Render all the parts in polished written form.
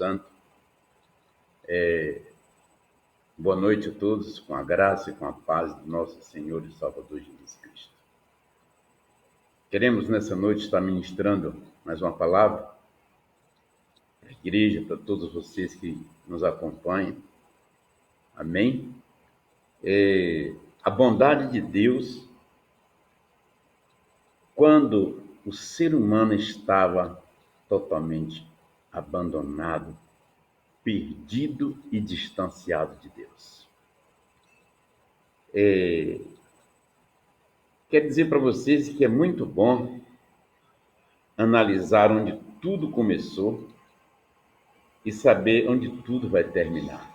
Santo. Boa noite a todos, com a graça e com a paz do nosso Senhor e Salvador Jesus Cristo. Queremos nessa noite estar ministrando mais uma palavra para a igreja, para todos vocês que nos acompanham. Amém? A bondade de Deus, quando o ser humano estava totalmente abandonado, perdido e distanciado de Deus. Quero dizer para vocês que é muito bom analisar onde tudo começou e saber onde tudo vai terminar.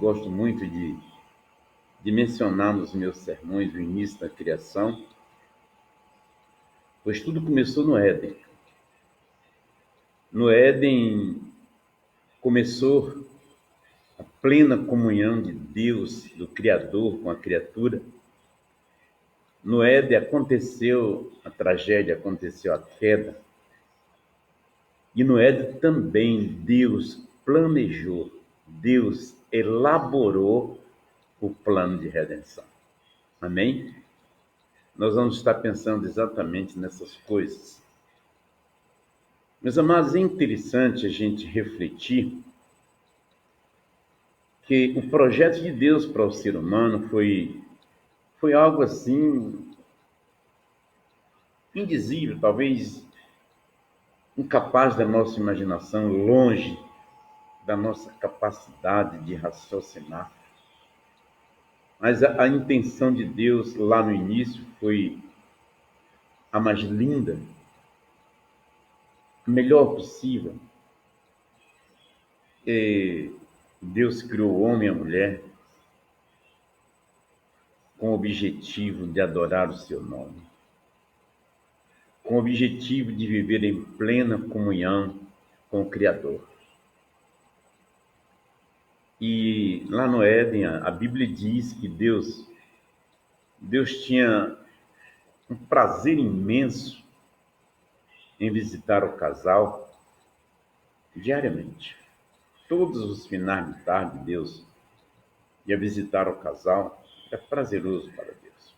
Gosto muito de mencionar nos meus sermões o início da criação, pois tudo começou no Éden. No Éden começou a plena comunhão de Deus, do Criador, com a criatura. No Éden aconteceu a tragédia, aconteceu a queda. E no Éden também Deus planejou, Deus elaborou o plano de redenção. Amém? Nós vamos estar pensando exatamente nessas coisas. Meus amados, é interessante a gente refletir que o projeto de Deus para o ser humano foi algo assim indizível, talvez incapaz da nossa imaginação, longe da nossa capacidade de raciocinar. Mas a intenção de Deus lá no início foi a mais linda, a melhor possível. Deus criou o homem e a mulher com o objetivo de adorar o seu nome, com o objetivo de viver em plena comunhão com o Criador. E lá no Éden, a Bíblia diz que Deus tinha um prazer imenso em visitar o casal diariamente. Todos os finais de tarde, Deus ia visitar o casal. É prazeroso para Deus.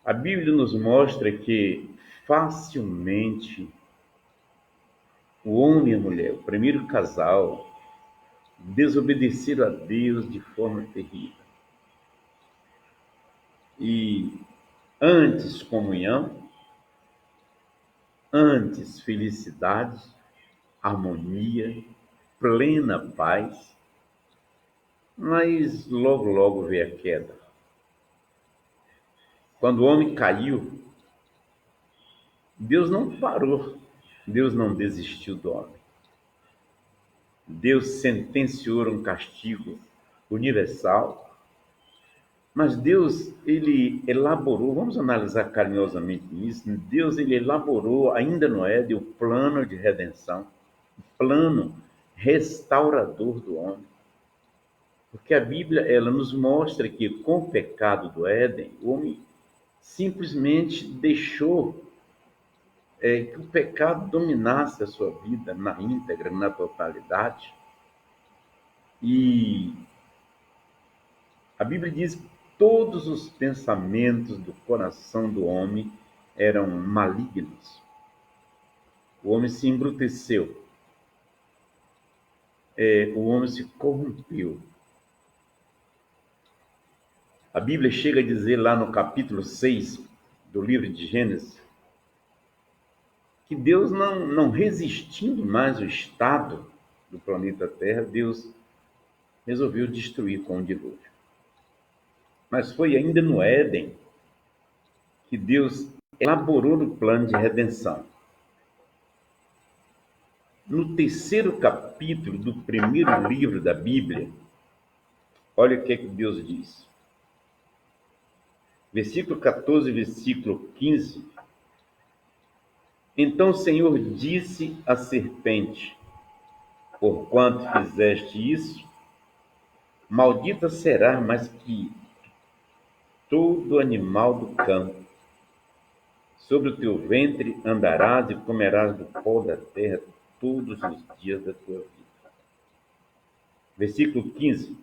A Bíblia nos mostra que facilmente o homem e a mulher, o primeiro casal, desobedeceram a Deus de forma terrível. E antes comunhão, antes felicidade, harmonia, plena paz, mas logo veio a queda. Quando o homem caiu, Deus não parou, Deus não desistiu do homem. Deus sentenciou um castigo universal, mas Deus, ele elaborou, vamos analisar carinhosamente isso, Deus, ele elaborou ainda no Éden o plano de redenção, o plano restaurador do homem. Porque a Bíblia, ela nos mostra que com o pecado do Éden, o homem simplesmente deixou que o pecado dominasse a sua vida na íntegra, na totalidade. E a Bíblia diz que todos os pensamentos do coração do homem eram malignos. O homem se embruteceu. O homem se corrompeu. A Bíblia chega a dizer lá no capítulo 6 do livro de Gênesis que Deus, não resistindo mais ao estado do planeta Terra, Deus resolveu destruir com o dilúvio. Mas foi ainda no Éden que Deus elaborou o plano de redenção. No terceiro capítulo do primeiro livro da Bíblia, olha o que é que Deus diz. Versículo 14, versículo 15. Então o Senhor disse à serpente: porquanto fizeste isso, maldita será mais que todo animal do campo. Sobre o teu ventre andarás e comerás do pó da terra todos os dias da tua vida. Versículo 15.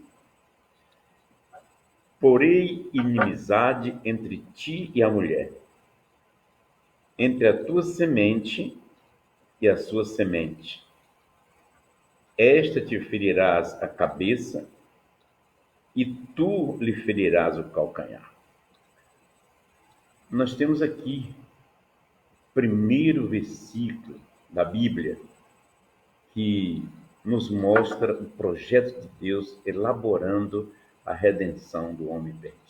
Porém inimizade entre ti e a mulher, entre a tua semente e a sua semente. Esta te ferirás a cabeça e tu lhe ferirás o calcanhar. Nós temos aqui o primeiro versículo da Bíblia que nos mostra o projeto de Deus elaborando a redenção do homem perdido.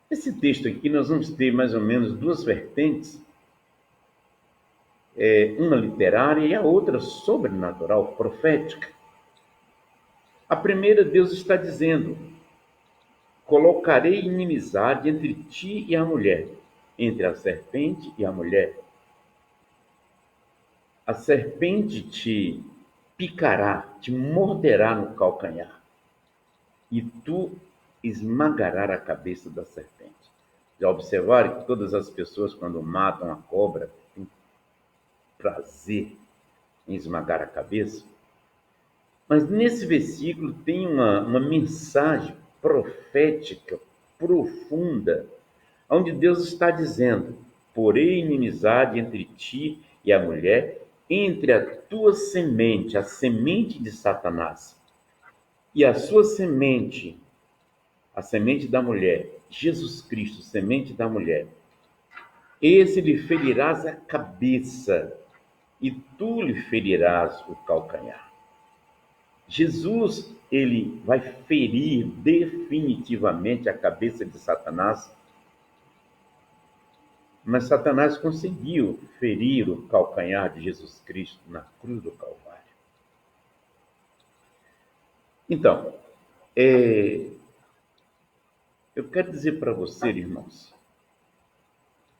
Nesse texto aqui nós vamos ter mais ou menos duas vertentes, uma literária e a outra sobrenatural, profética. A primeira, Deus está dizendo: colocarei inimizade entre ti e a mulher, entre a serpente e a mulher. A serpente te picará, te morderá no calcanhar, e tu esmagarás a cabeça da serpente. Já observaram que todas as pessoas, quando matam a cobra, têm prazer em esmagar a cabeça? Mas nesse versículo tem uma mensagem profética profunda, onde Deus está dizendo: porém inimizade entre ti e a mulher, entre a tua semente, a semente de Satanás, e a sua semente, a semente da mulher, Jesus Cristo, semente da mulher. Esse lhe ferirás a cabeça, e tu lhe ferirás o calcanhar. Jesus, ele vai ferir definitivamente a cabeça de Satanás, mas Satanás conseguiu ferir o calcanhar de Jesus Cristo na cruz do Calvário. Então, eu quero dizer para você, irmãos,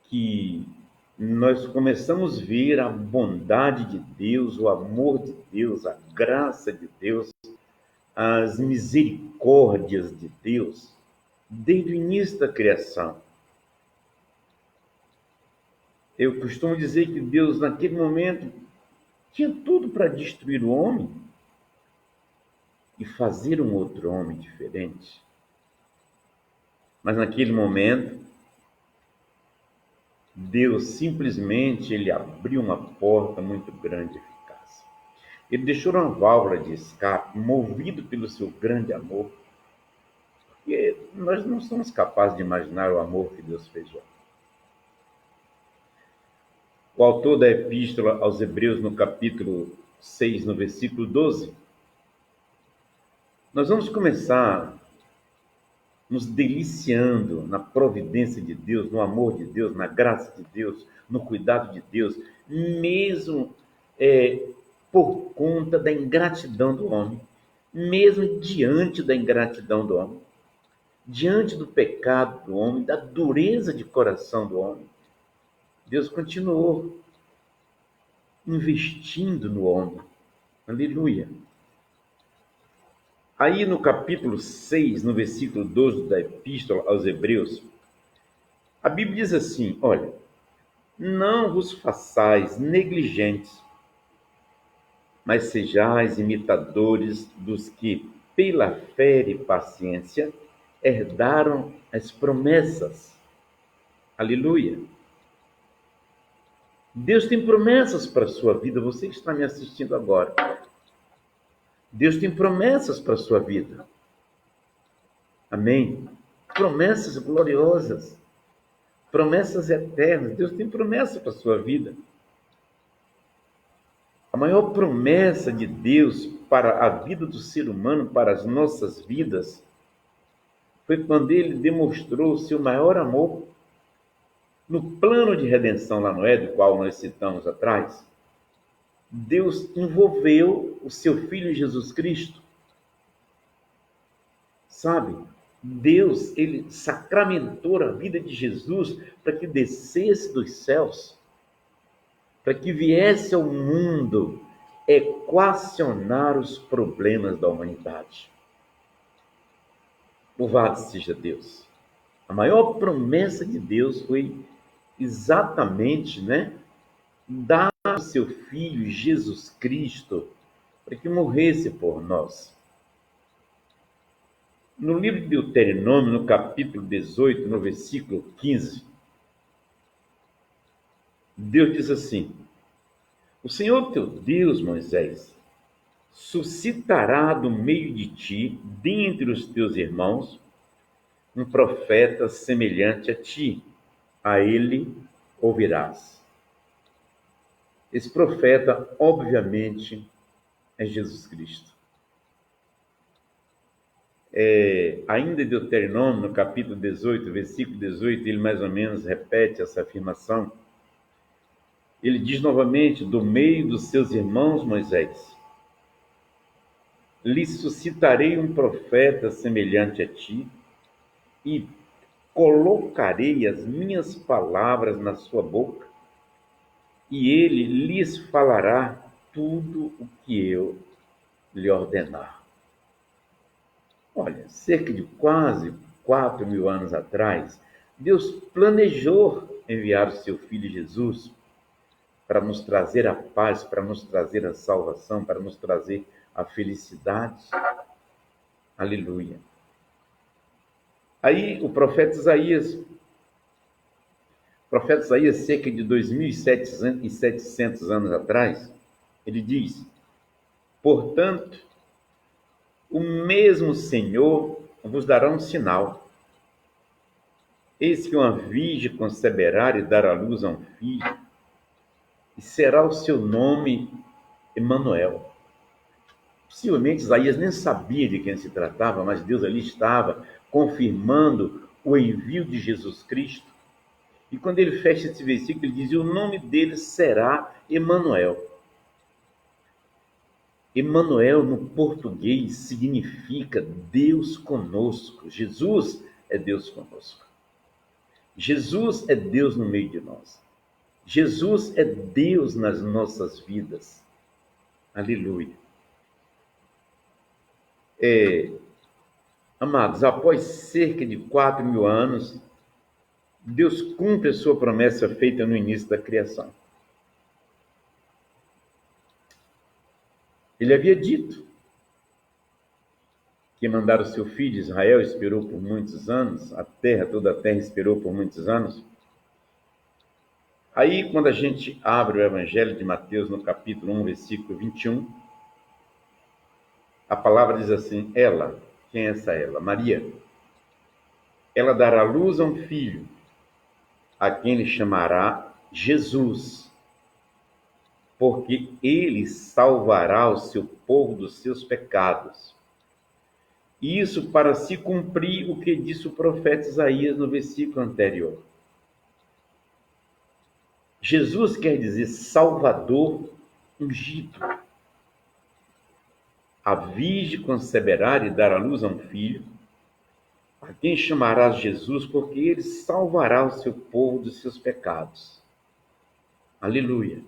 que nós começamos a ver a bondade de Deus, o amor de Deus, a graça de Deus, as misericórdias de Deus, desde o início da criação. Eu costumo dizer que Deus, naquele momento, tinha tudo para destruir o homem e fazer um outro homem diferente. Mas naquele momento, Deus simplesmente ele abriu uma porta muito grande e eficaz. Ele deixou uma válvula de escape, movido pelo seu grande amor. E nós não somos capazes de imaginar o amor que Deus fez ao homem. O autor da Epístola aos Hebreus, no capítulo 6, no versículo 12, nós vamos começar nos deliciando na providência de Deus, no amor de Deus, na graça de Deus, no cuidado de Deus, mesmo por conta da ingratidão do homem, mesmo diante da ingratidão do homem, diante do pecado do homem, da dureza de coração do homem. Deus continuou investindo no homem. Aleluia. Aí no capítulo 6, no versículo 12 da Epístola aos Hebreus, a Bíblia diz assim: olha, não vos façais negligentes, mas sejais imitadores dos que, pela fé e paciência, herdaram as promessas. Aleluia. Deus tem promessas para a sua vida, você que está me assistindo agora. Deus tem promessas para a sua vida. Amém? Promessas gloriosas, promessas eternas. Deus tem promessa para a sua vida. A maior promessa de Deus para a vida do ser humano, para as nossas vidas, foi quando ele demonstrou o seu maior amor no plano de redenção lá no Éden, do qual nós citamos atrás. Deus envolveu o seu Filho Jesus Cristo. Sabe? Deus, ele sacramentou a vida de Jesus para que descesse dos céus, para que viesse ao mundo equacionar os problemas da humanidade. Louvado seja Deus. A maior promessa de Deus foi exatamente, dar o seu Filho Jesus Cristo para que morresse por nós. No livro de Deuteronômio, no capítulo 18, no versículo 15, Deus diz assim: o Senhor teu Deus, Moisés, suscitará do meio de ti, dentre os teus irmãos, um profeta semelhante a ti. A ele ouvirás. Esse profeta, obviamente, é Jesus Cristo. Ainda em Deuteronômio, no capítulo 18, versículo 18, ele mais ou menos repete essa afirmação. Ele diz novamente: do meio dos seus irmãos, Moisés, lhe suscitarei um profeta semelhante a ti, e colocarei as minhas palavras na sua boca, e ele lhes falará tudo o que eu lhe ordenar. Olha, cerca de quase 4.000 anos atrás, Deus planejou enviar o seu Filho Jesus para nos trazer a paz, para nos trazer a salvação, para nos trazer a felicidade. Aleluia. Aí o profeta Isaías, cerca de 2.700 anos atrás, ele diz: portanto, o mesmo Senhor vos dará um sinal. Eis que uma virgem conceberá e dará à luz a um filho, e será o seu nome Emanuel. Possivelmente Isaías nem sabia de quem se tratava, mas Deus ali estava confirmando o envio de Jesus Cristo. E quando ele fecha esse versículo, ele diz: e o nome dele será Emanuel. Emanuel, no português, significa Deus conosco. Jesus é Deus conosco. Jesus é Deus no meio de nós. Jesus é Deus nas nossas vidas. Aleluia. Amados, após cerca de 4.000 anos, Deus cumpre a sua promessa feita no início da criação. Ele havia dito que mandar o seu filho, Israel, esperou por muitos anos, toda a terra esperou por muitos anos. Aí, quando a gente abre o Evangelho de Mateus, no capítulo 1, versículo 21, a palavra diz assim: ela, quem é essa ela? Maria. Ela dará luz a um filho, a quem ele chamará Jesus, porque ele salvará o seu povo dos seus pecados. Isso para se cumprir o que disse o profeta Isaías no versículo anterior. Jesus quer dizer Salvador ungido. A virgem conceberá e dará luz a um filho, a quem chamarás Jesus, porque ele salvará o seu povo dos seus pecados. Aleluia.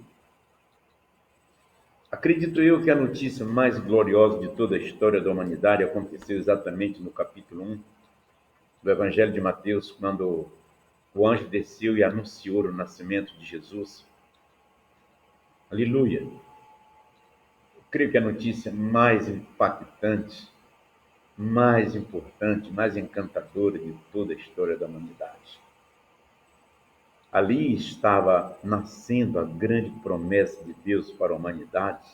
Acredito eu que a notícia mais gloriosa de toda a história da humanidade aconteceu exatamente no capítulo 1 do Evangelho de Mateus, quando o anjo desceu e anunciou o nascimento de Jesus. Aleluia. Eu creio que a notícia mais impactante, mais importante, mais encantadora de toda a história da humanidade. Ali estava nascendo a grande promessa de Deus para a humanidade.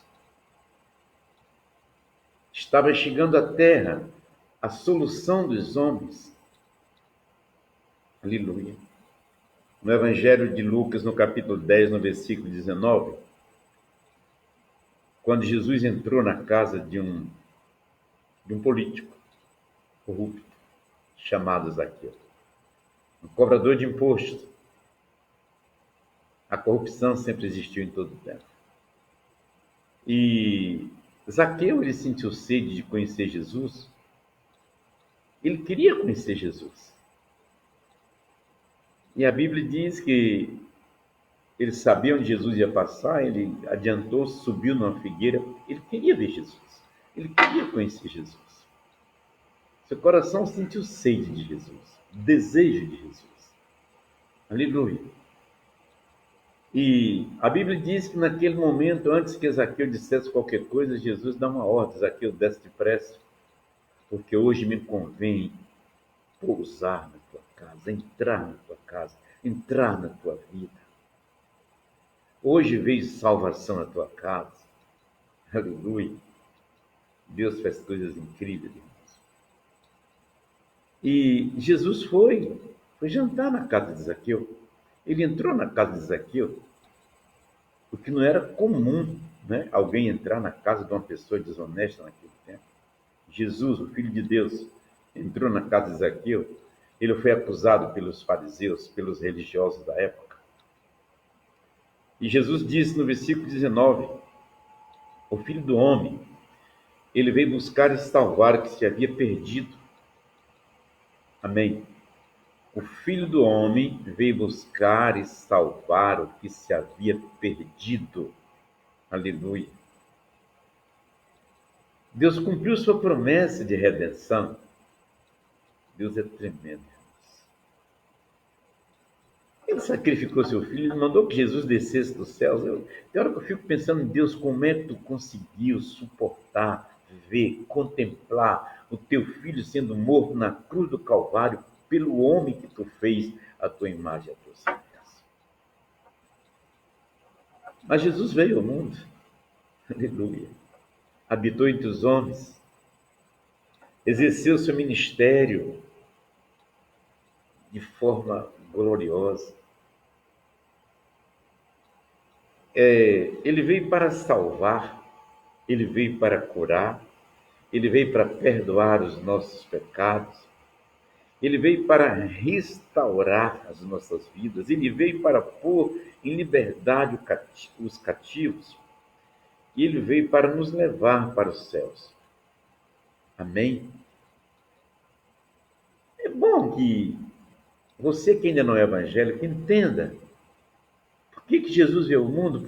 Estava chegando à Terra a solução dos homens. Aleluia. No Evangelho de Lucas, no capítulo 10, no versículo 19, quando Jesus entrou na casa de um político corrupto, chamado Zaqueu, um cobrador de imposto. A corrupção sempre existiu em todo o tempo. E Zaqueu, ele sentiu sede de conhecer Jesus. Ele queria conhecer Jesus. E a Bíblia diz que ele sabia onde Jesus ia passar, ele adiantou, subiu numa figueira. Ele queria ver Jesus. Ele queria conhecer Jesus. Seu coração sentiu sede de Jesus, desejo de Jesus. Aleluia. E a Bíblia diz que naquele momento, antes que Zaqueu dissesse qualquer coisa, Jesus dá uma ordem: Zaqueu, desce depressa, porque hoje me convém pousar na tua casa, entrar na tua casa, entrar na tua vida. Hoje veio salvação na tua casa. Aleluia. Deus faz coisas incríveis, irmãos. E Jesus foi jantar na casa de Zaqueu. Ele entrou na casa de Zaqueu, o que não era comum, né? Alguém entrar na casa de uma pessoa desonesta naquele tempo. Jesus, o Filho de Deus, entrou na casa de Zaqueu. Ele foi acusado pelos fariseus, pelos religiosos da época. E Jesus disse no versículo 19: o Filho do Homem, ele veio buscar e salvar o que se havia perdido. Amém. O Filho do Homem veio buscar e salvar o que se havia perdido. Aleluia. Deus cumpriu sua promessa de redenção. Deus é tremendo. Ele sacrificou seu filho, ele mandou que Jesus descesse dos céus. Tem hora que eu fico pensando em Deus, como é que tu conseguiu suportar, ver, contemplar o teu filho sendo morto na cruz do Calvário pelo homem que tu fez a tua imagem e a tua semelhança. Mas Jesus veio ao mundo, aleluia, habitou entre os homens, exerceu seu ministério de forma gloriosa. Ele veio para salvar, ele veio para curar, ele veio para perdoar os nossos pecados, ele veio para restaurar as nossas vidas, ele veio para pôr em liberdade os cativos, e ele veio para nos levar para os céus. Amém? É bom que você que ainda não é evangélico entenda por que Jesus veio ao mundo,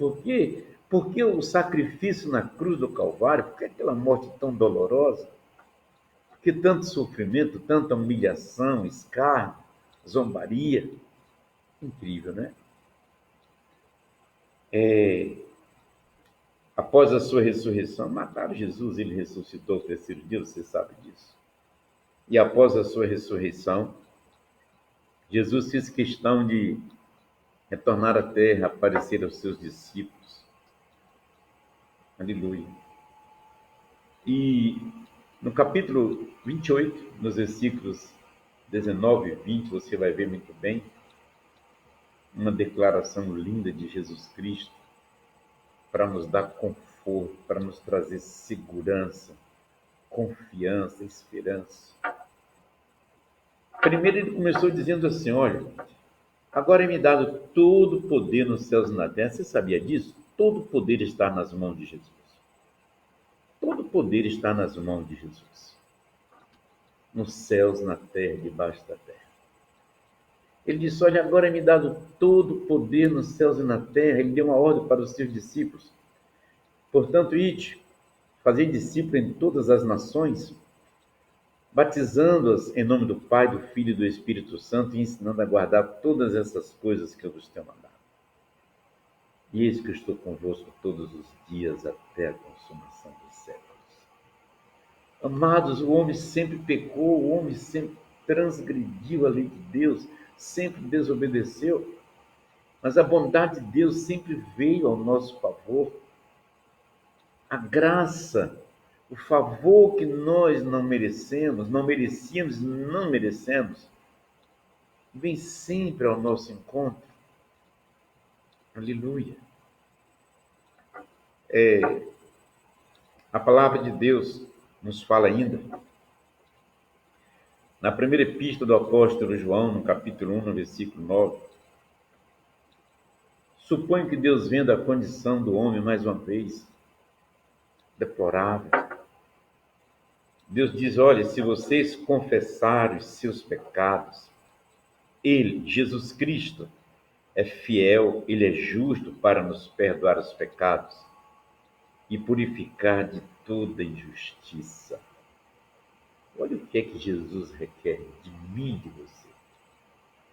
porque o sacrifício na cruz do Calvário, por que aquela morte tão dolorosa, por que tanto sofrimento, tanta humilhação, escárnio, zombaria. Incrível, né? Após a sua ressurreição, mataram Jesus, ele ressuscitou ao terceiro dia, você sabe disso. E após a sua ressurreição, Jesus fez questão de retornar à terra, aparecer aos seus discípulos. Aleluia. E no capítulo 28, nos versículos 19 e 20, você vai ver muito bem uma declaração linda de Jesus Cristo para nos dar conforto, para nos trazer segurança, confiança, esperança. Primeiro ele começou dizendo assim: olha, agora é me dado todo o poder nos céus e na terra. Você sabia disso? Todo o poder está nas mãos de Jesus. Todo o poder está nas mãos de Jesus. Nos céus, na terra, debaixo da terra. Ele disse: olha, agora é me dado todo o poder nos céus e na terra. Ele deu uma ordem para os seus discípulos. Portanto, ide, fazei discípulo em todas as nações, batizando-as em nome do Pai, do Filho e do Espírito Santo e ensinando a guardar todas essas coisas que eu vos tenho mandado. E eis que eu estou convosco todos os dias até a consumação dos séculos. Amados, o homem sempre pecou, o homem sempre transgrediu a lei de Deus, sempre desobedeceu, mas a bondade de Deus sempre veio ao nosso favor. A graça, o favor que nós não merecemos, não merecíamos, não merecemos, vem sempre ao nosso encontro. Aleluia. A palavra de Deus nos fala ainda, na primeira epístola do apóstolo João, no capítulo 1, no versículo 9, suponho que Deus vendo a condição do homem mais uma vez, deplorável. Deus diz: olha, se vocês confessarem os seus pecados, Ele, Jesus Cristo, é fiel, Ele é justo para nos perdoar os pecados e purificar de toda injustiça. Olha o que é que Jesus requer de mim e de você.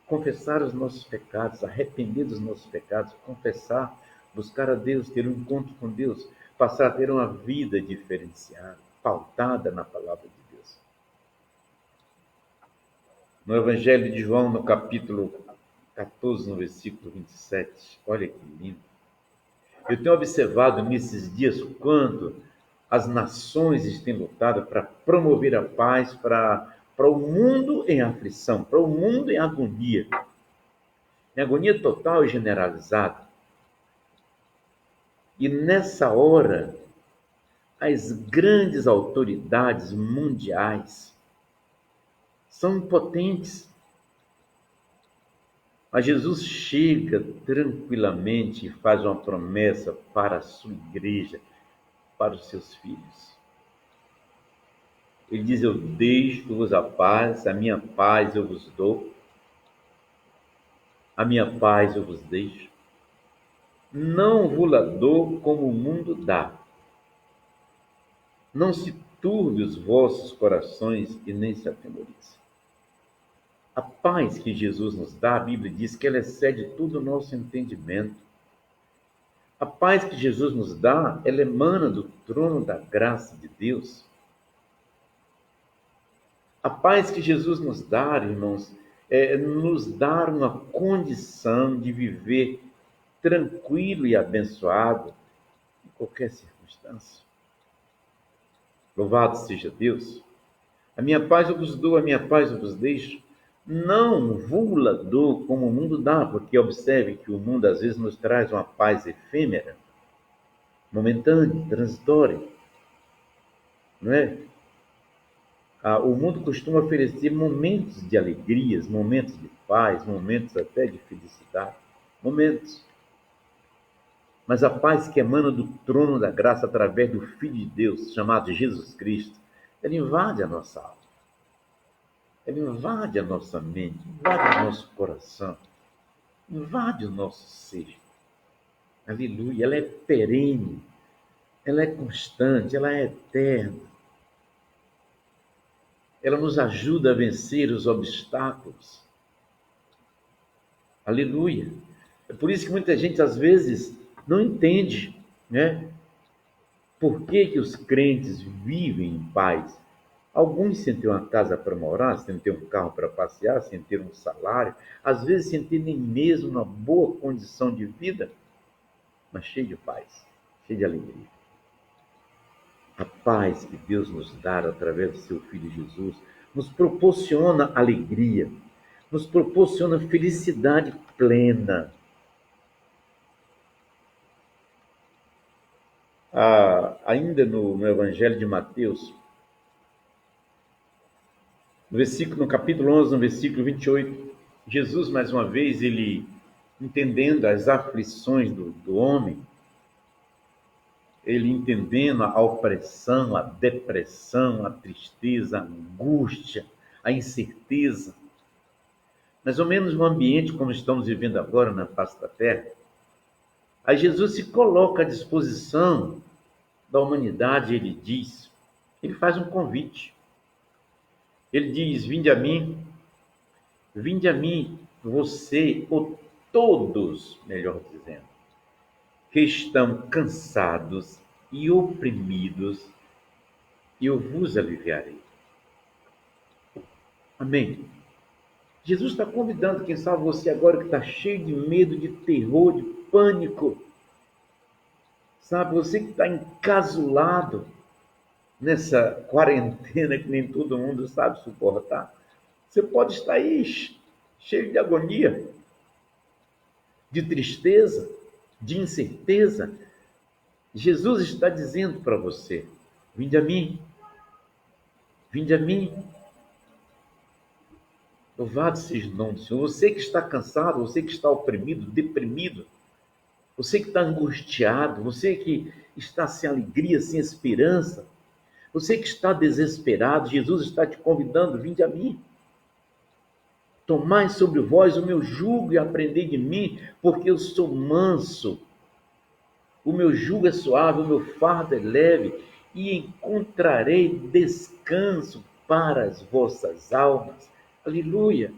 confessar os nossos pecados, arrepender dos nossos pecados, confessar, buscar a Deus, ter um encontro com Deus, passar a ter uma vida diferenciada, pautada na palavra de Deus. No Evangelho de João, no capítulo 14, no versículo 27, olha que lindo. Eu tenho observado nesses dias quanto as nações têm lutado para promover a paz para o mundo em aflição, para o mundo em agonia total e generalizada. E nessa hora, as grandes autoridades mundiais são impotentes. Mas Jesus chega tranquilamente e faz uma promessa para a sua igreja, para os seus filhos. Ele diz: eu deixo-vos a paz, a minha paz eu vos dou, a minha paz eu vos deixo. Não vos-la dou como o mundo dá. Não se turbe os vossos corações e nem se atemorize. A paz que Jesus nos dá, a Bíblia diz que ela excede todo o nosso entendimento. A paz que Jesus nos dá, ela emana do trono da graça de Deus. A paz que Jesus nos dá, irmãos, é nos dar uma condição de viver tranquilo e abençoado em qualquer circunstância. Louvado seja Deus. A minha paz eu vos dou, a minha paz eu vos deixo. Não vou-la dou como o mundo dá, porque observe que o mundo às vezes nos traz uma paz efêmera, momentânea, transitória, não é? O mundo costuma oferecer momentos de alegrias, momentos de paz, momentos até de felicidade, momentos. Mas a paz que emana do trono da graça através do Filho de Deus, chamado Jesus Cristo, ela invade a nossa alma. Ela invade a nossa mente, invade o nosso coração, invade o nosso ser. Aleluia. Ela é perene, ela é constante, ela é eterna. Ela nos ajuda a vencer os obstáculos. Aleluia. É por isso que muita gente, às vezes, não entende, né? Por que os crentes vivem em paz? Alguns sem ter uma casa para morar, sem ter um carro para passear, sem ter um salário, às vezes sem ter nem mesmo uma boa condição de vida, mas cheio de paz, cheio de alegria. A paz que Deus nos dá através do seu Filho Jesus nos proporciona alegria, nos proporciona felicidade plena. Ainda no Evangelho de Mateus, no capítulo 11, no versículo 28, Jesus, mais uma vez, ele, entendendo as aflições do homem, ele entendendo a opressão, a depressão, a tristeza, a angústia, a incerteza, mais ou menos no ambiente como estamos vivendo agora na face da terra, aí Jesus se coloca à disposição da humanidade, ele faz um convite. Ele diz: vinde a mim, você, ou todos, melhor dizendo, que estão cansados e oprimidos, e eu vos aliviarei. Amém. Jesus está convidando, quem sabe você agora que está cheio de medo, de terror, de pânico, sabe, você que está encasulado nessa quarentena que nem todo mundo sabe suportar, você pode estar aí cheio de agonia, de tristeza, de incerteza. Jesus está dizendo para você: vinde a mim, vinde a mim. Louvado seja o nome do Senhor. Você que está cansado, você que está oprimido, deprimido, você que está angustiado, você que está sem alegria, sem esperança, você que está desesperado, Jesus está te convidando: vinde a mim. Tomai sobre vós o meu jugo e aprendei de mim, porque eu sou manso. O meu jugo é suave, o meu fardo é leve, e encontrarei descanso para as vossas almas. Aleluia!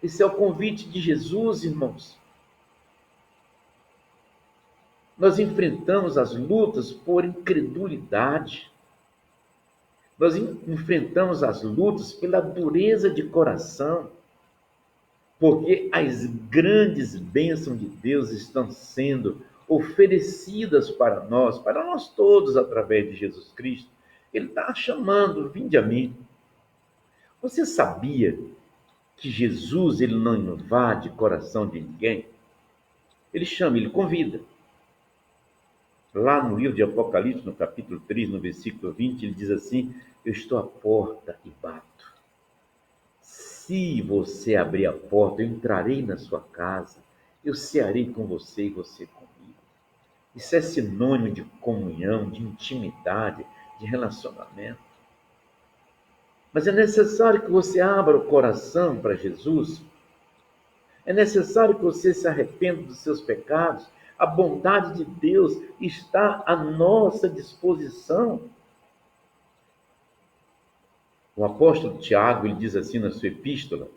Esse é o convite de Jesus, irmãos. Nós enfrentamos as lutas por incredulidade. Nós enfrentamos as lutas pela dureza de coração, porque as grandes bênçãos de Deus estão sendo oferecidas para nós todos, através de Jesus Cristo. Ele está chamando, vinde a mim. Você sabia que Jesus ele não invade o coração de ninguém? Ele chama, ele convida. Lá no livro de Apocalipse, no capítulo 3, no versículo 20, ele diz assim: eu estou à porta e bato. Se você abrir a porta, eu entrarei na sua casa, eu cearei com você e você comigo. Isso é sinônimo de comunhão, de intimidade, de relacionamento. Mas é necessário que você abra o coração para Jesus. É necessário que você se arrependa dos seus pecados. A bondade de Deus está à nossa disposição. O apóstolo Tiago, ele diz assim na sua epístola,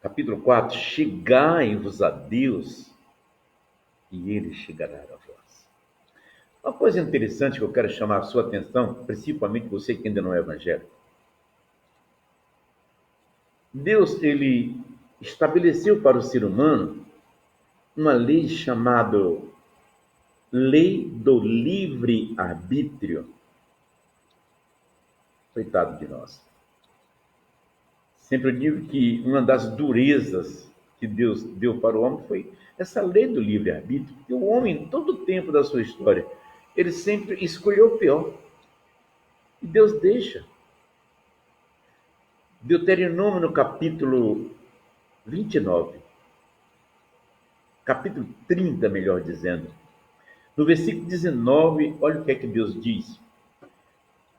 capítulo 4, chegai-vos a Deus e ele chegará a vós. Uma coisa interessante que eu quero chamar a sua atenção, principalmente você que ainda não é evangélico. Deus, ele estabeleceu para o ser humano uma lei chamada Lei do Livre-Arbítrio. Coitado de nós. Sempre eu digo que uma das durezas que Deus deu para o homem foi essa lei do livre-arbítrio, porque o homem, em todo o tempo da sua história, ele sempre escolheu o pior. E Deus deixa. Deuteronômio, no capítulo 29, capítulo 30, melhor dizendo, no versículo 19, olha o que é que Deus diz.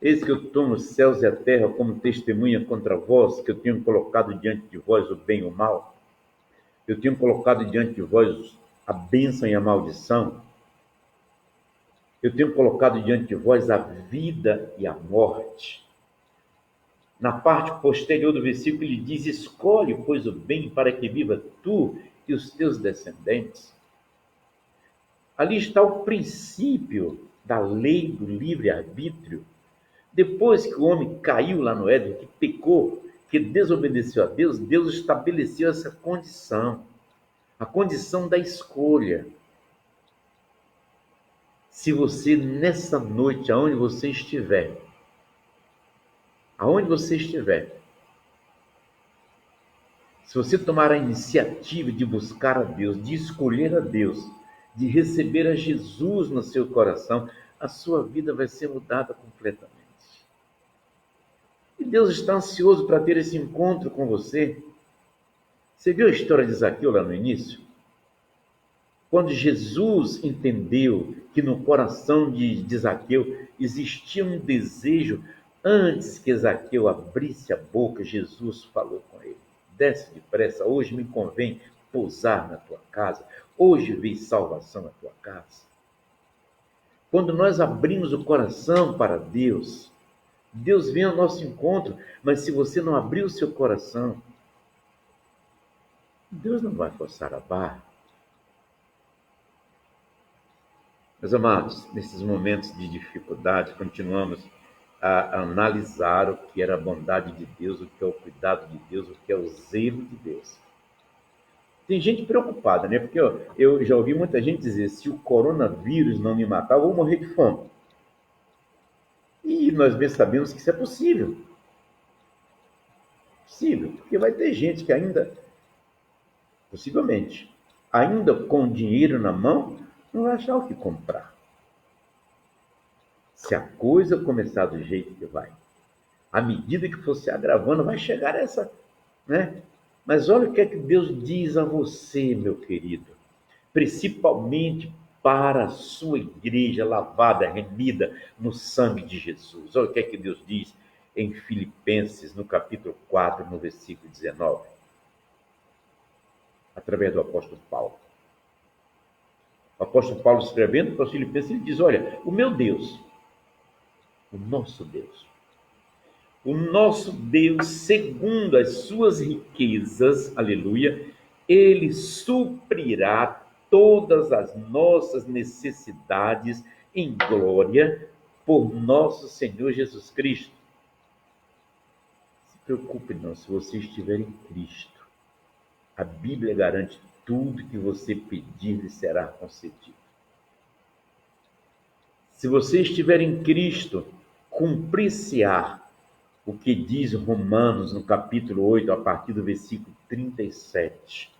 Eis que eu tomo os céus e a terra como testemunha contra vós, que eu tenho colocado diante de vós o bem e o mal. Eu tenho colocado diante de vós a bênção e a maldição. Eu tenho colocado diante de vós a vida e a morte. Na parte posterior do versículo, ele diz: escolhe, pois, o bem para que viva tu e os teus descendentes. Ali está o princípio da lei do livre-arbítrio. Depois que o homem caiu lá no Éden, que pecou, que desobedeceu a Deus, Deus estabeleceu essa condição, a condição da escolha. Se você, nessa noite, aonde você estiver, se você tomar a iniciativa de buscar a Deus, de escolher a Deus, de receber a Jesus no seu coração, a sua vida vai ser mudada completamente. E Deus está ansioso para ter esse encontro com você. Você viu a história de Zaqueu lá no início? Quando Jesus entendeu que no coração de Zaqueu existia um desejo, antes que Zaqueu abrisse a boca, Jesus falou com ele: desce depressa, hoje me convém pousar na tua casa, hoje vi salvação na tua casa. Quando nós abrimos o coração para Deus, Deus vem ao nosso encontro, mas se você não abrir o seu coração, Deus não vai forçar a barra. Meus amados, nesses momentos de dificuldade, continuamos a analisar o que era a bondade de Deus, o que é o cuidado de Deus, o que é o zelo de Deus. Tem gente preocupada, né? Porque ó, eu já ouvi muita gente dizer: se o coronavírus não me matar, eu vou morrer de fome. E nós bem sabemos que isso é possível. Possível, porque vai ter gente que ainda, possivelmente, ainda com dinheiro na mão, não vai achar o que comprar. Se a coisa começar do jeito que vai, à medida que for se agravando, vai chegar essa, né? Mas olha o que é que Deus diz a você, meu querido, principalmente para a sua igreja lavada, remida no sangue de Jesus. Olha o que é que Deus diz em Filipenses, no capítulo 4, no versículo 19, através do apóstolo Paulo. O apóstolo Paulo, escrevendo para os Filipenses, ele diz: olha, o meu Deus, o nosso Deus, O nosso Deus, segundo as suas riquezas, aleluia, ele suprirá todas as nossas necessidades em glória por nosso Senhor Jesus Cristo. Se preocupe não, se você estiver em Cristo, a Bíblia garante tudo que você pedir lhe será concedido. Se você estiver em Cristo, cumprir-se-á o que diz Romanos, no capítulo 8, a partir do versículo 37.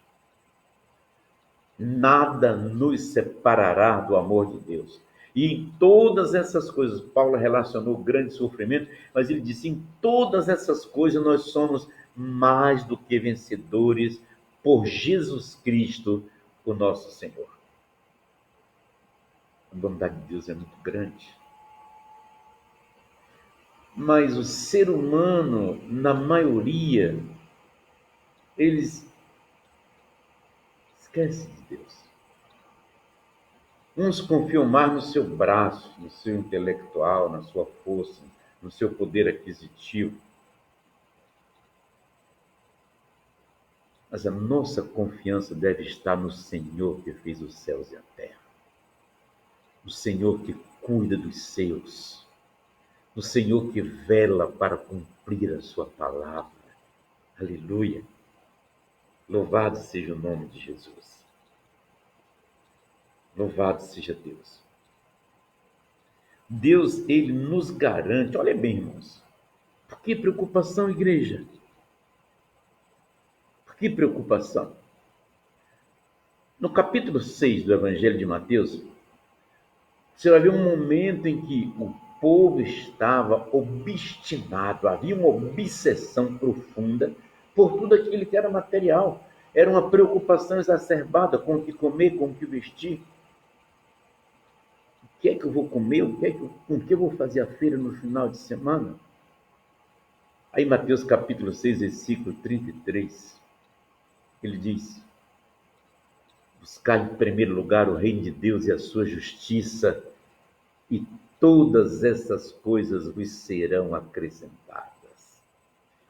Nada nos separará do amor de Deus. E em todas essas coisas, Paulo relacionou o grande sofrimento, mas ele disse, em todas essas coisas nós somos mais do que vencedores por Jesus Cristo, o nosso Senhor. A bondade de Deus é muito grande. Mas o ser humano, na maioria, eles esquecem de Deus. Uns confiam mais no seu braço, no seu intelectual, na sua força, no seu poder aquisitivo. Mas a nossa confiança deve estar no Senhor que fez os céus e a terra. No Senhor que cuida dos seus. No Senhor que vela para cumprir a sua palavra. Aleluia. Louvado seja o nome de Jesus. Louvado seja Deus. Deus, ele nos garante, olha bem, irmãos. Por que preocupação, igreja? Por que preocupação? No capítulo 6 do Evangelho de Mateus, você vai ver um momento em que o povo estava obstinado, havia uma obsessão profunda por tudo aquilo que era material. Era uma preocupação exacerbada com o que comer, com o que vestir. O que é que eu vou comer? Com que eu vou fazer a feira no final de semana? Aí Mateus capítulo 6, versículo 33, ele diz, buscar em primeiro lugar o reino de Deus e a sua justiça, e todas essas coisas vos serão acrescentadas.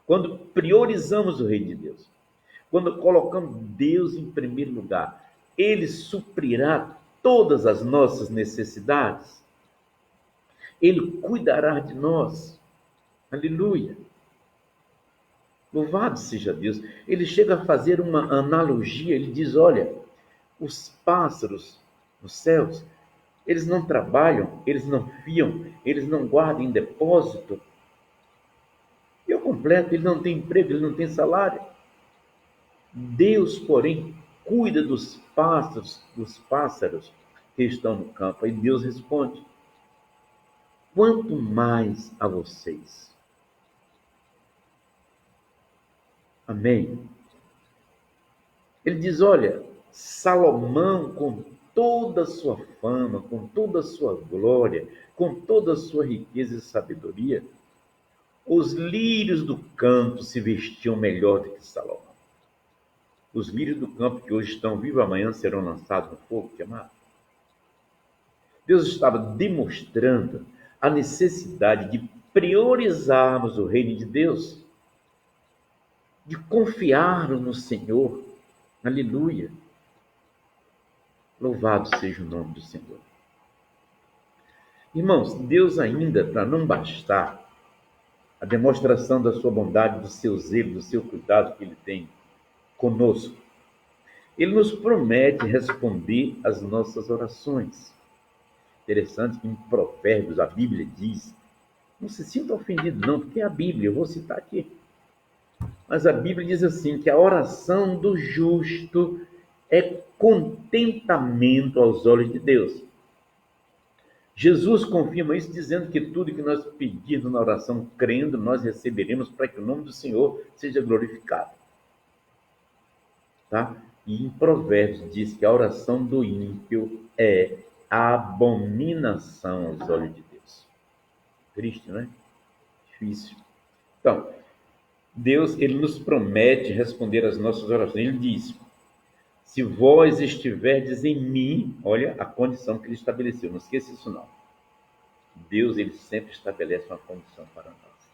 Quando priorizamos o reino de Deus, quando colocamos Deus em primeiro lugar, ele suprirá todas as nossas necessidades. Ele cuidará de nós. Aleluia. Louvado seja Deus. Ele chega a fazer uma analogia, ele diz, olha, os pássaros nos céus, eles não trabalham, eles não fiam, eles não guardam em depósito. E eu completo, ele não tem emprego, ele não tem salário. Deus, porém, cuida dos pássaros que estão no campo. Aí Deus responde, quanto mais a vocês. Amém? Ele diz, olha, Salomão, com toda a sua fama, com toda a sua glória, com toda a sua riqueza e sabedoria, os lírios do campo se vestiam melhor do que Salomão. Os lírios do campo que hoje estão vivos, amanhã serão lançados no fogo queimado. Deus estava demonstrando a necessidade de priorizarmos o reino de Deus, de confiarmos no Senhor. Aleluia. Louvado seja o nome do Senhor. Irmãos, Deus ainda, para não bastar a demonstração da sua bondade, do seu zelo, do seu cuidado que ele tem conosco, ele nos promete responder às nossas orações. Interessante que em Provérbios a Bíblia diz, não se sinta ofendido não, porque é a Bíblia, eu vou citar aqui. Mas a Bíblia diz assim, que a oração do justo é contentamento aos olhos de Deus. Jesus confirma isso dizendo que tudo que nós pedirmos na oração, crendo, nós receberemos para que o nome do Senhor seja glorificado. Tá? E em Provérbios diz que a oração do ímpio é abominação aos olhos de Deus. Triste, não é? Difícil. Então, Deus, ele nos promete responder às nossas orações. Ele diz, se vós estiverdes em mim, olha a condição que ele estabeleceu, não esqueça isso não. Deus, ele sempre estabelece uma condição para nós.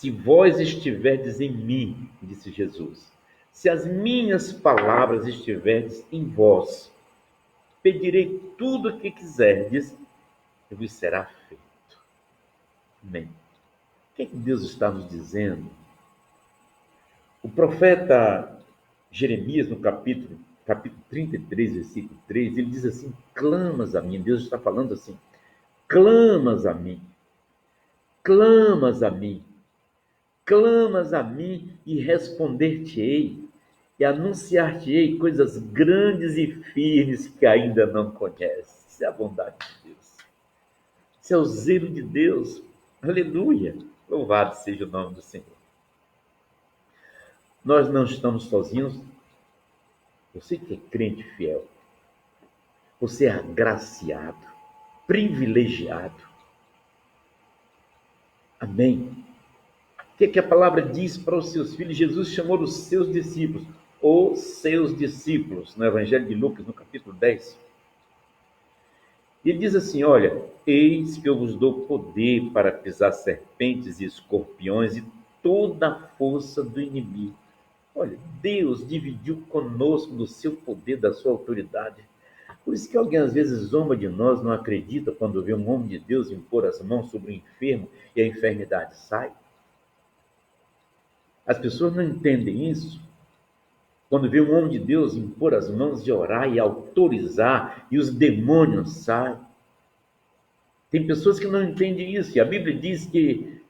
Se vós estiverdes em mim, disse Jesus, se as minhas palavras estiverdes em vós, pedirei tudo o que quiserdes e vos será feito. Amém. O que é que Deus está nos dizendo? O profeta Jeremias, no capítulo 33, versículo 3, ele diz assim: clamas a mim. Deus está falando assim: clamas a mim, clamas a mim, clamas a mim e responder-te-ei e anunciar-te-ei coisas grandes e firmes que ainda não conheces. Isso é a bondade de Deus. Isso é o zelo de Deus. Aleluia. Louvado seja o nome do Senhor. Nós não estamos sozinhos. Você que é crente fiel, você é agraciado, privilegiado. Amém. O que é que a palavra diz para os seus filhos? Jesus chamou os seus discípulos, no Evangelho de Lucas, no capítulo 10. E ele diz assim: olha, eis que eu vos dou poder para pisar serpentes e escorpiões e toda a força do inimigo. Olha, Deus dividiu conosco do seu poder, da sua autoridade. Por isso que alguém às vezes zomba de nós, não acredita quando vê um homem de Deus impor as mãos sobre o enfermo e a enfermidade sai. As pessoas não entendem isso. Quando vê um homem de Deus impor as mãos e orar e autorizar, e os demônios saem. Tem pessoas que não entendem isso. E a Bíblia diz que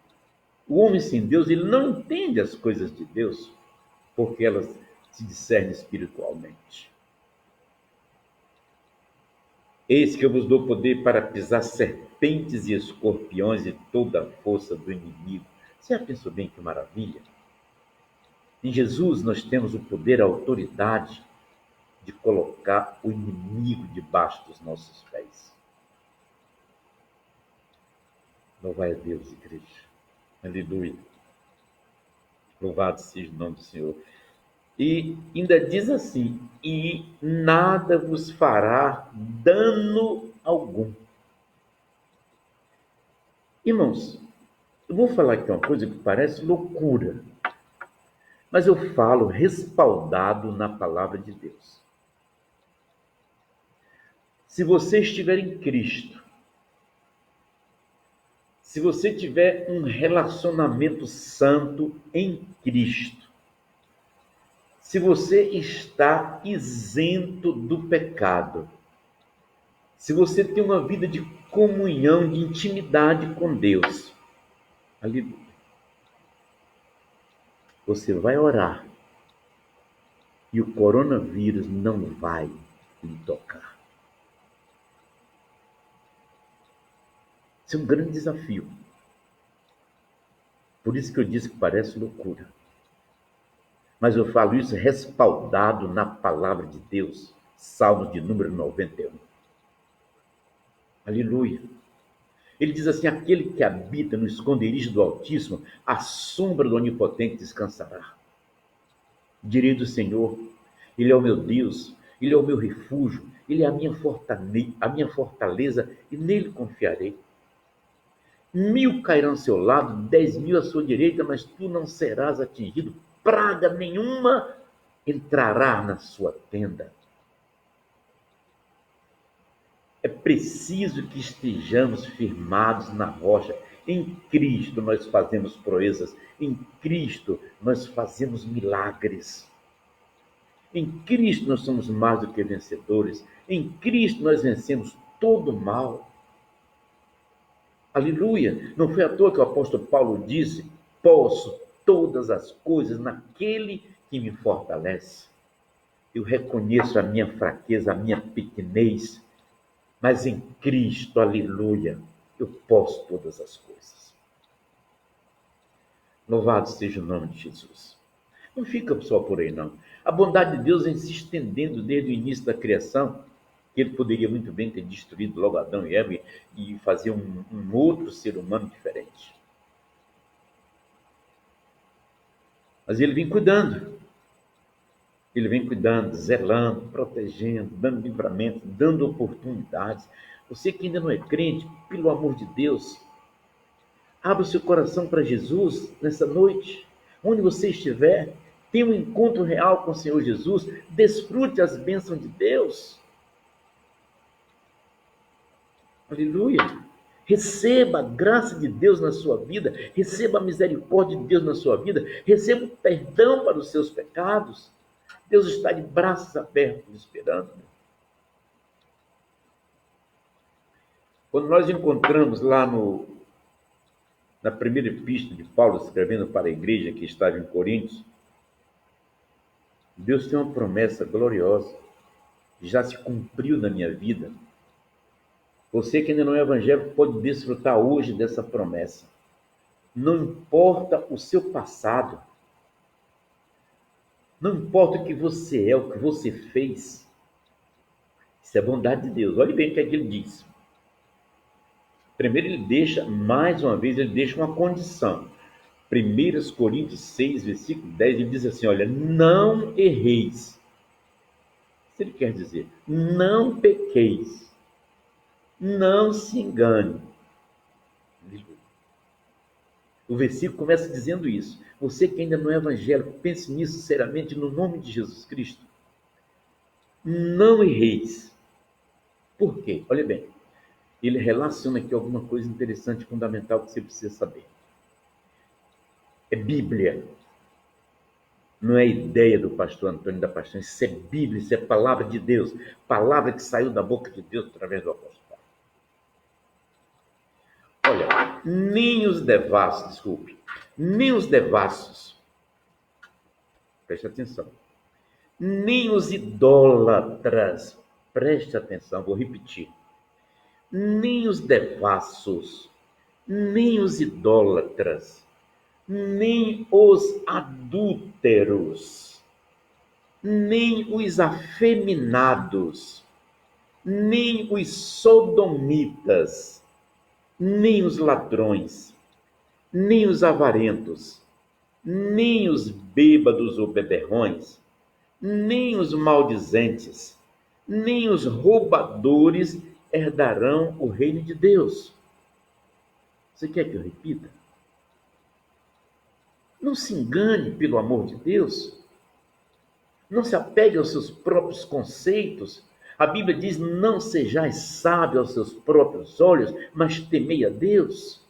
o homem sem Deus, ele não entende as coisas de Deus, porque elas se discernem espiritualmente. Eis que eu vos dou poder para pisar serpentes e escorpiões e toda a força do inimigo. Você já pensou bem que maravilha? Em Jesus nós temos o poder, a autoridade de colocar o inimigo debaixo dos nossos pés. Louvai a Deus, igreja. Aleluia. Louvado seja o nome do Senhor. E ainda diz assim: e nada vos fará dano algum. Irmãos, eu vou falar aqui uma coisa que parece loucura, mas eu falo respaldado na palavra de Deus. Se você estiver em Cristo, se você tiver um relacionamento santo em Cristo, se você está isento do pecado, se você tem uma vida de comunhão, de intimidade com Deus, aleluia, você vai orar e o coronavírus não vai lhe tocar. Isso é um grande desafio. Por isso que eu disse que parece loucura. Mas eu falo isso respaldado na palavra de Deus, Salmos de número 91. Aleluia. Ele diz assim: aquele que habita no esconderijo do Altíssimo, à sombra do Onipotente descansará. Direi do Senhor: Ele é o meu Deus, Ele é o meu refúgio, Ele é a minha fortaleza, e nele confiarei. 1.000 cairão ao seu lado, 10.000 à sua direita, mas tu não serás atingido. Praga nenhuma entrará na sua tenda. É preciso que estejamos firmados na rocha. Em Cristo nós fazemos proezas. Em Cristo nós fazemos milagres. Em Cristo nós somos mais do que vencedores. Em Cristo nós vencemos todo o mal. Aleluia! Não foi à toa que o apóstolo Paulo disse: posso todas as coisas naquele que me fortalece. Eu reconheço a minha fraqueza, a minha pequenez, mas em Cristo, aleluia, eu posso todas as coisas. Louvado seja o nome de Jesus. Não fica só por aí, não. A bondade de Deus vem se estendendo desde o início da criação, que ele poderia muito bem ter destruído logo Adão e Eva e fazer um outro ser humano diferente. Mas ele vem cuidando. Ele vem cuidando, zelando, protegendo, dando livramento, dando oportunidades. Você que ainda não é crente, pelo amor de Deus, Abra o seu coração para Jesus nessa noite. Onde você estiver, tenha um encontro real com o Senhor Jesus. Desfrute as bênçãos de Deus. Aleluia. Receba a graça de Deus na sua vida. Receba a misericórdia de Deus na sua vida. Receba o perdão para os seus pecados. Deus está de braços abertos esperando. Quando nós encontramos lá na primeira epístola de Paulo, escrevendo para a igreja que estava em Coríntios, Deus tem uma promessa gloriosa, já se cumpriu na minha vida. Você que ainda não é evangélico pode desfrutar hoje dessa promessa. Não importa o seu passado, não importa o que você é, o que você fez, isso é bondade de Deus. Olhe bem o que é que ele diz. Primeiro ele deixa, mais uma vez, ele deixa uma condição. 1 Coríntios 6, versículo 10, ele diz assim, olha, não erreis. Isso ele quer dizer, não pequeis, não se engane. O versículo começa dizendo isso. Você que ainda não é evangélico, pense nisso seriamente no nome de Jesus Cristo. Não erreis. Por quê? Olha bem, ele relaciona aqui alguma coisa interessante, fundamental que você precisa saber. É Bíblia. Não é ideia do pastor Antônio da Paixão, isso é Bíblia, isso é palavra de Deus, palavra que saiu da boca de Deus através do apóstolo Paulo. Olha, nem os devassos, preste atenção, nem os idólatras, preste atenção, vou repetir, nem os devassos, nem os idólatras, nem os adúlteros, nem os afeminados, nem os sodomitas, nem os ladrões, nem os avarentos, nem os bêbados ou beberrões, nem os maldizentes, nem os roubadores herdarão o reino de Deus. Você quer que eu repita? Não se engane, pelo amor de Deus. Não se apegue aos seus próprios conceitos. A Bíblia diz, não sejais sábio aos seus próprios olhos, mas temei a Deus.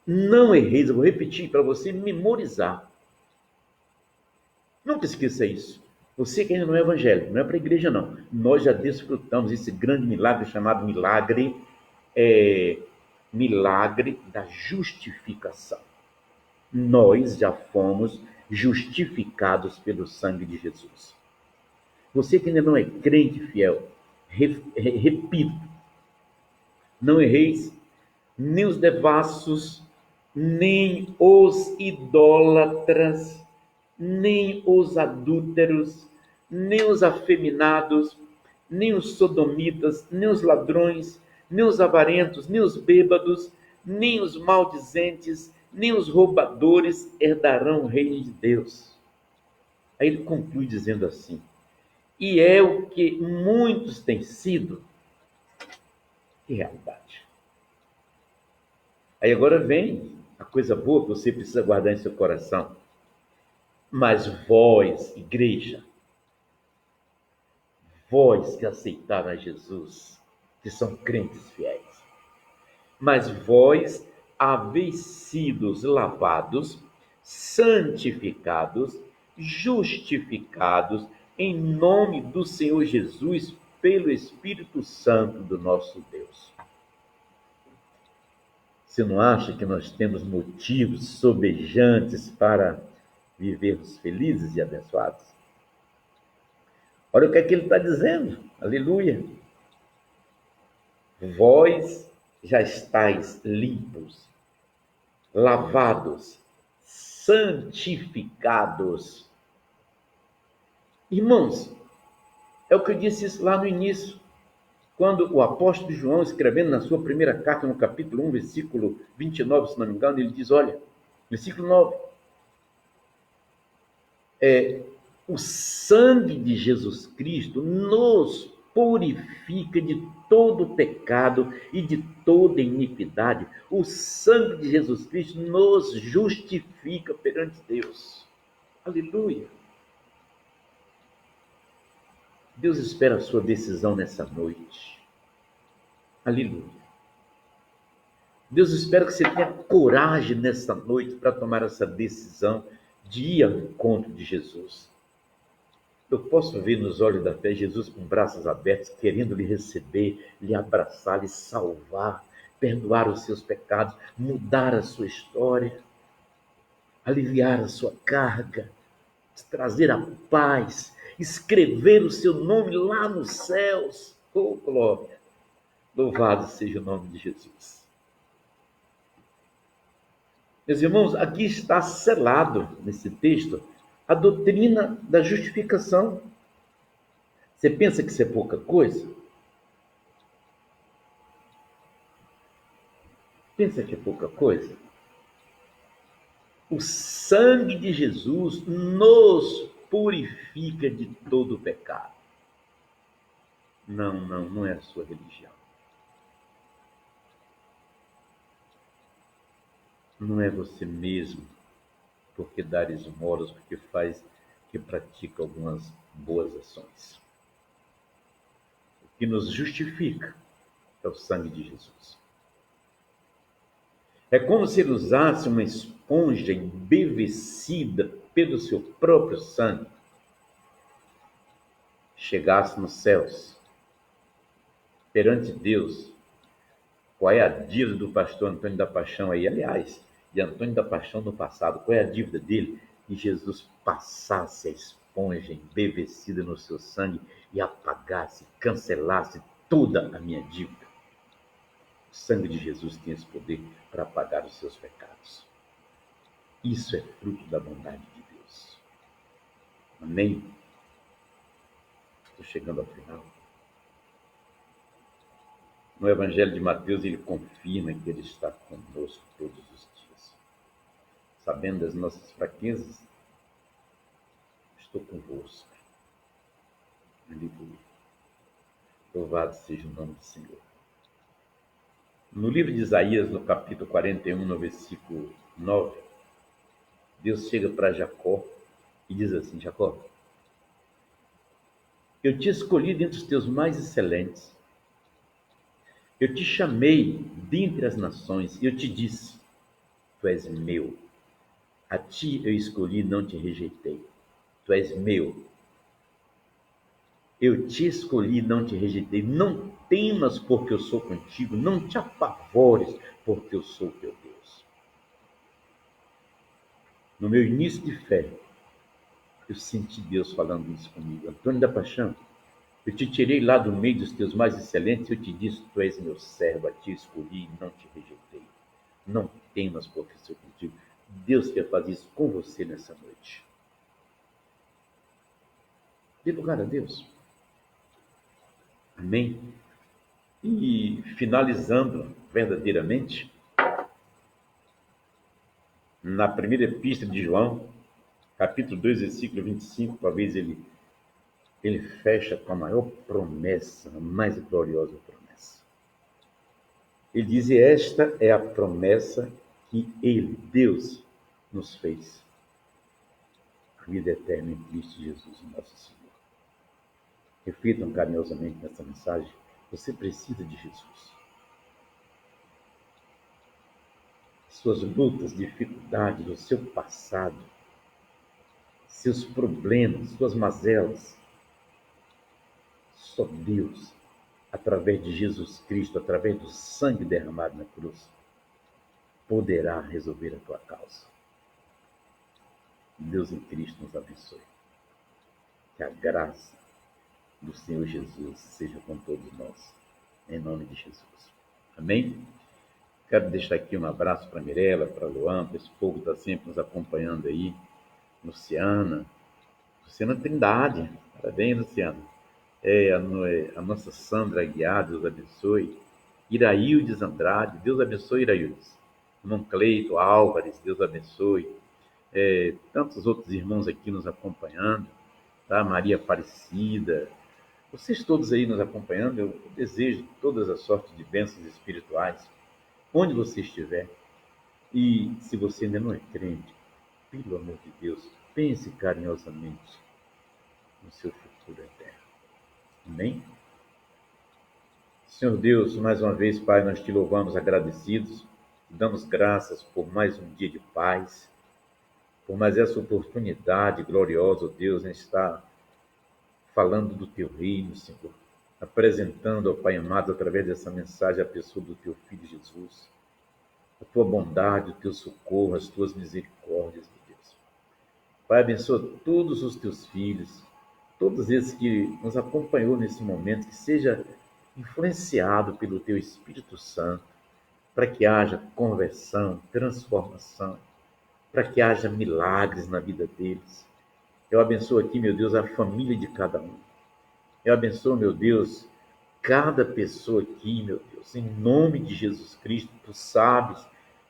Não erreis, eu vou repetir para você memorizar. Nunca esqueça isso. Você que ainda não é evangélico, não é para a igreja não. Nós já desfrutamos esse grande milagre chamado milagre da justificação. Nós já fomos justificados pelo sangue de Jesus. Você que ainda não é crente fiel, repito, não erreis, nem os devassos, nem os idólatras, nem os adúlteros, nem os afeminados, nem os sodomitas, nem os ladrões, nem os avarentos, nem os bêbados, nem os maldizentes, nem os roubadores herdarão o reino de Deus. Aí ele conclui dizendo assim, e é o que muitos têm sido, que realidade. Aí agora vem a coisa boa que você precisa guardar em seu coração. Mas vós, igreja, vós que aceitaram a Jesus, que são crentes fiéis, mas vós haveis sido lavados, santificados, justificados em nome do Senhor Jesus pelo Espírito Santo do nosso Deus. Você não acha que nós temos motivos sobejantes para vivermos felizes e abençoados? Olha o que é que ele está dizendo. Aleluia. Vós já estáis limpos, lavados, santificados. Irmãos, é o que eu disse isso lá no início, quando o apóstolo João, escrevendo na sua primeira carta, no capítulo 1, versículo 29, se não me engano, ele diz, olha, versículo 9, o sangue de Jesus Cristo nos purifica de todo pecado e de toda iniquidade. O sangue de Jesus Cristo nos justifica perante Deus. Aleluia. Deus espera a sua decisão nessa noite. Aleluia. Deus espera que você tenha coragem nessa noite para tomar essa decisão de ir ao encontro de Jesus. Eu posso ver nos olhos da fé Jesus com braços abertos, querendo lhe receber, lhe abraçar, lhe salvar, perdoar os seus pecados, mudar a sua história, aliviar a sua carga, trazer a paz, escrever o seu nome lá nos céus. Oh, glória! Louvado seja o nome de Jesus. Meus irmãos, aqui está selado nesse texto a doutrina da justificação. Você pensa que isso é pouca coisa? Pensa que é pouca coisa? O sangue de Jesus nos purifica de todo o pecado. Não é a sua religião. Não é você mesmo, porque dá esmolas, porque que pratica algumas boas ações. O que nos justifica é o sangue de Jesus. É como se ele usasse uma esponja embevecida pelo seu próprio sangue, chegasse nos céus, perante Deus. Qual é a dívida do pastor Antônio da Paixão aí? Aliás, de Antônio da Paixão no passado, qual é a dívida dele? E Jesus passasse a esponja embevecida no seu sangue e apagasse, cancelasse toda a minha dívida. O sangue de Jesus tem esse poder para apagar os seus pecados. Isso é fruto da bondade de Deus. Amém? Estou chegando ao final. No Evangelho de Mateus, ele confirma que ele está conosco todos os dias. Sabendo das nossas fraquezas, estou convosco. Aleluia. Louvado seja o nome do Senhor. No livro de Isaías, no capítulo 41, no versículo 9, Deus chega para Jacó e diz assim: Jacó, eu te escolhi dentre os teus mais excelentes. Eu te chamei dentre as nações e eu te disse, tu és meu. A ti eu escolhi e não te rejeitei. Tu és meu. Eu te escolhi e não te rejeitei. Não temas porque eu sou contigo. Não te apavores porque eu sou teu Deus. No meu início de fé, eu senti Deus falando isso comigo. Antônio da Paixão, eu te tirei lá do meio dos teus mais excelentes, eu te disse, tu és meu servo, a ti escolhi e não te rejeitei. Não temas porque sou contigo. Deus quer fazer isso com você nessa noite. Dê lugar a Deus. Amém? E finalizando verdadeiramente, na primeira epístola de João, capítulo 2, versículo 25, talvez ele fecha com a maior promessa, a mais gloriosa promessa. Ele diz, e esta é a promessa que ele, Deus, nos fez. A vida eterna em Cristo Jesus, nosso Senhor. Reflitam carinhosamente nessa mensagem. Você precisa de Jesus. Suas lutas, dificuldades, o seu passado, seus problemas, suas mazelas, só Deus, através de Jesus Cristo, através do sangue derramado na cruz, poderá resolver a tua causa. Deus em Cristo nos abençoe. Que a graça do Senhor Jesus seja com todos nós, em nome de Jesus. Amém? Quero deixar aqui um abraço para a Mirella, para a Luan, para esse povo que está sempre nos acompanhando aí. Luciana Trindade, parabéns, Luciana. A nossa Sandra Aguiar, Deus abençoe. Iraildes Andrade, Deus abençoe, Iraildes. Irmão Cleito Álvares, Deus abençoe. Tantos outros irmãos aqui nos acompanhando, tá? Maria Aparecida, Vocês todos aí nos acompanhando, eu desejo todas as sortes de bênçãos espirituais, onde você estiver. E se você ainda não é crente, pelo amor de Deus, pense carinhosamente no seu futuro eterno. Amém? Senhor Deus, mais uma vez, Pai, nós te louvamos agradecidos, te damos graças por mais um dia de paz, por mais essa oportunidade gloriosa, ó Deus, em estar falando do teu reino, Senhor, apresentando, ó Pai amado, através dessa mensagem, a pessoa do teu Filho Jesus, a tua bondade, o teu socorro, as tuas misericórdias, meu Deus. Pai, abençoa todos os teus filhos, todos esses que nos acompanhou nesse momento, que seja influenciado pelo teu Espírito Santo, para que haja conversão, transformação, para que haja milagres na vida deles. Eu abençoo aqui, meu Deus, a família de cada um. Eu abençoo, meu Deus, cada pessoa aqui, meu Deus, em nome de Jesus Cristo. Tu sabes,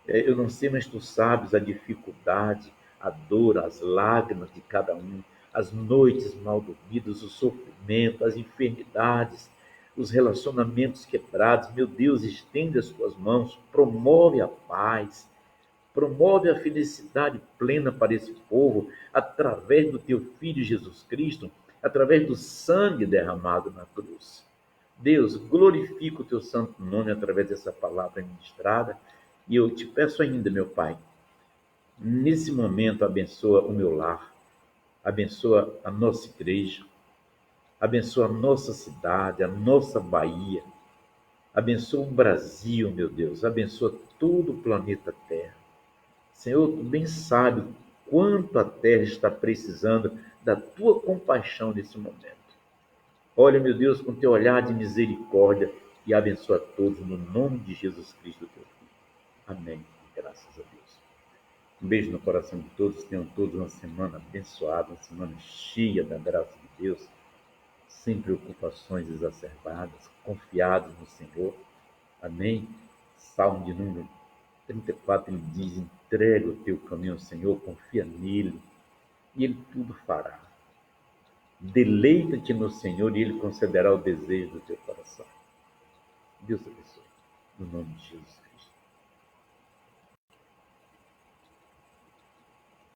eu não sei, mas tu sabes a dificuldade, a dor, as lágrimas de cada um, as noites mal dormidas, o sofrimento, as enfermidades, os relacionamentos quebrados. Meu Deus, estende as tuas mãos, promove a paz, promove a felicidade plena para esse povo, através do teu Filho Jesus Cristo, através do sangue derramado na cruz. Deus, glorifica o teu santo nome através dessa palavra ministrada. E eu te peço ainda, meu Pai, nesse momento abençoa o meu lar, abençoa a nossa igreja, abençoa a nossa cidade, a nossa Bahia, abençoa o Brasil, meu Deus, abençoa todo o planeta Terra. Senhor, tu bem sabe quanto a terra está precisando da tua compaixão nesse momento. Olha, meu Deus, com teu olhar de misericórdia e abençoa todos no nome de Jesus Cristo, teu Filho. Amém. Graças a Deus. Um beijo no coração de todos. Tenham todos uma semana abençoada, uma semana cheia da graça de Deus, sem preocupações exacerbadas, confiados no Senhor. Amém. Salmo de número 34, ele diz: entrega o teu caminho ao Senhor, confia nele, e ele tudo fará. Deleita-te no Senhor e ele concederá o desejo do teu coração. Deus abençoe. No nome de Jesus.